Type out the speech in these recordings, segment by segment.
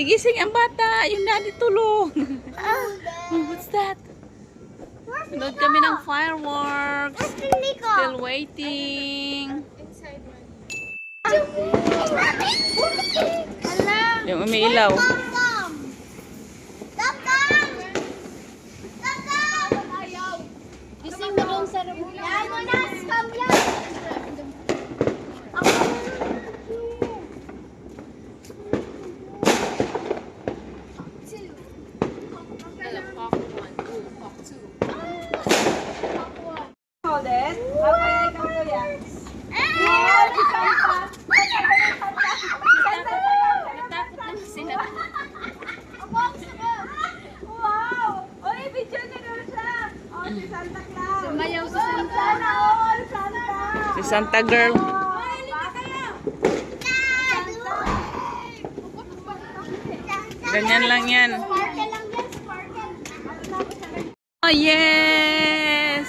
Nagising ang bata. Yung daddy tulong. What's that? Nanood kami ng fireworks. Still waiting. Yung umiilaw. Gising na doon sa room. Yan mo na, scam yan. Hold it. Okay, ikaw to yan. Wow! Oy, video niya doon siya. Oh, si Santa Claus. Sumayaw si Santa. Sana all, Santa. Si Santa Girl. Oy, lika kayo. Ganyan lang yan. Sparkle lang yan, sparkle. Oh, yes!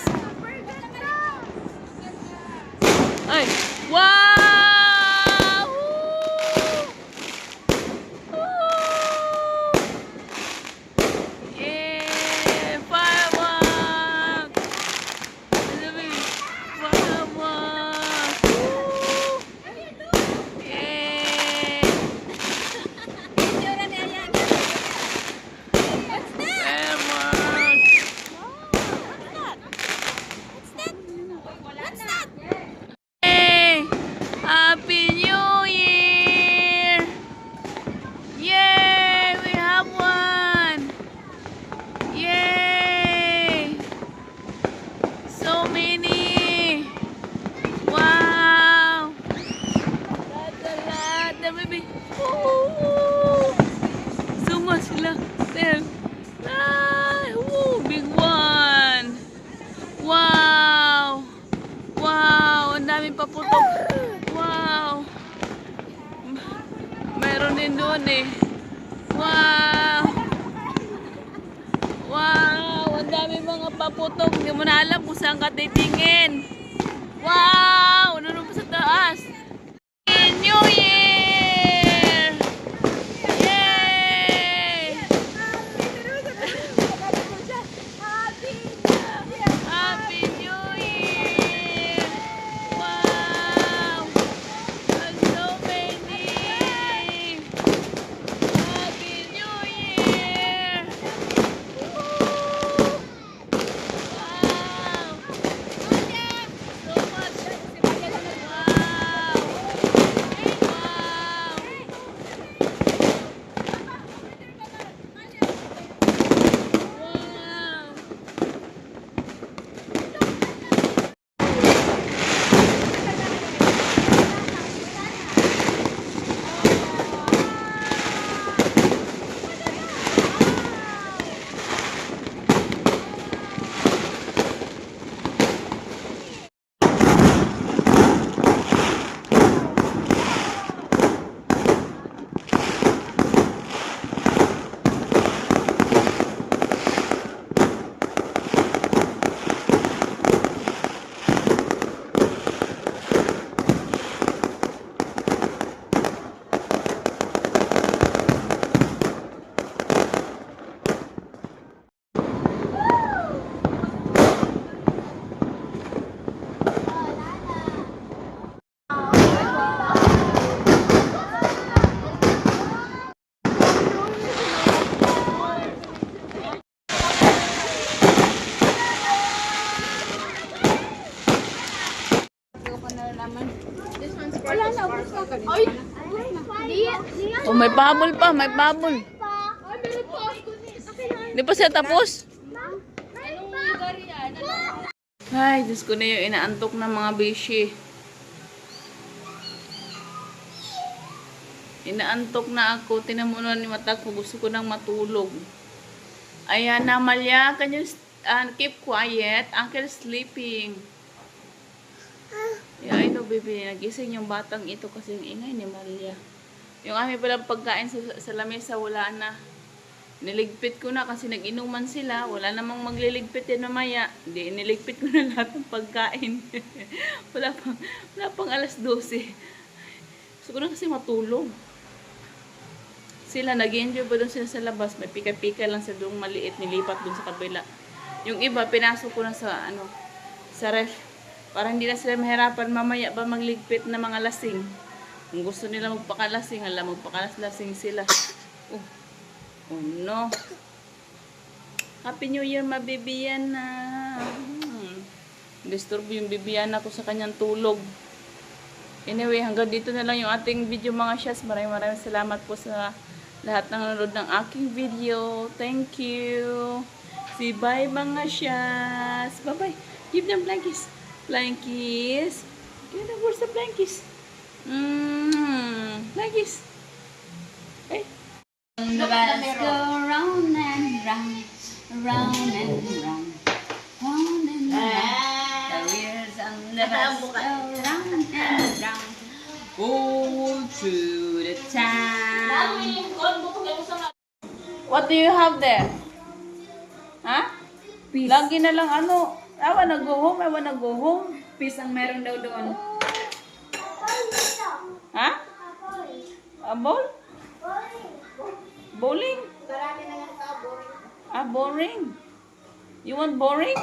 Ay! Wow! Woo! Yeah! Fireworks! Fireworks! Woo! Yeah! Fireworks! Hey! Happy New Year! Yay! We have one! Yay! So many! Wow! That's a lot! The baby! Woo! So much sila! There! Ah! Woo! Big one! Wow! Wow! Ang daming paputok! Wow! Meron din doon eh. Wow! Wow! Ang daming mga paputok. Hindi mo na alam kung saan ka titingin. Wow! Ano pa sa taas? New Year! Yay! Happy New Year! Wow! There's so many! Happy New Year! Woo! Wow! So much! Wow! Wow! Oh, may bubble pa, may bubble. Di pa siya tapos? Ay, Diyos ko na yung inaantok ng mga bishi. Inaantok na ako. Tinan mo na ni mata ko. Gusto ko nang matulog. Ayan, Amalia, can you keep quiet? Uncle sleeping. Yeah, I know, baby. Nagising yung batang ito kasi yung ingay ni Malia. Yung aming palang pagkain sa lamesa, wala na. Niligpit ko na kasi nag-inuman sila. Wala namang magliligpit yan mamaya. Hindi, niligpit ko na lahat ng pagkain. wala pang alas 12. Gusto ko na kasi matulog. Sila, nag-enjoy pa doon sila sa labas. May pika-pika lang sa doong maliit, nilipat doon sa kabila. Yung iba, pinasok ko na sa, sa ref. Para hindi na sila mahirapan mamaya ba magligpit na mga lasing. Kung gusto nila magpakalasing, magpakalasing sila. Oh no. Happy New Year, mabibiyan na. Disturb yung bibiyan ako sa kanyang tulog. Anyway, hanggang dito na lang yung ating video mga syas. Maraming salamat po sa lahat ng nanonood ng aking video. Thank you. Say bye mga syas. Bye-bye. Give them blankies. Blankies. Give them, where's the blankies? Blankies. Hey. The bells go round and round, round and round, round and round. The wheels on the bus go round and round, all through the town. What do you have there? Ha? Peace. Lagi na lang I wanna go home, I wanna go home. Peace ang meron daw doon. Ha? A ball? Bowling? Ah, boring. You want boring?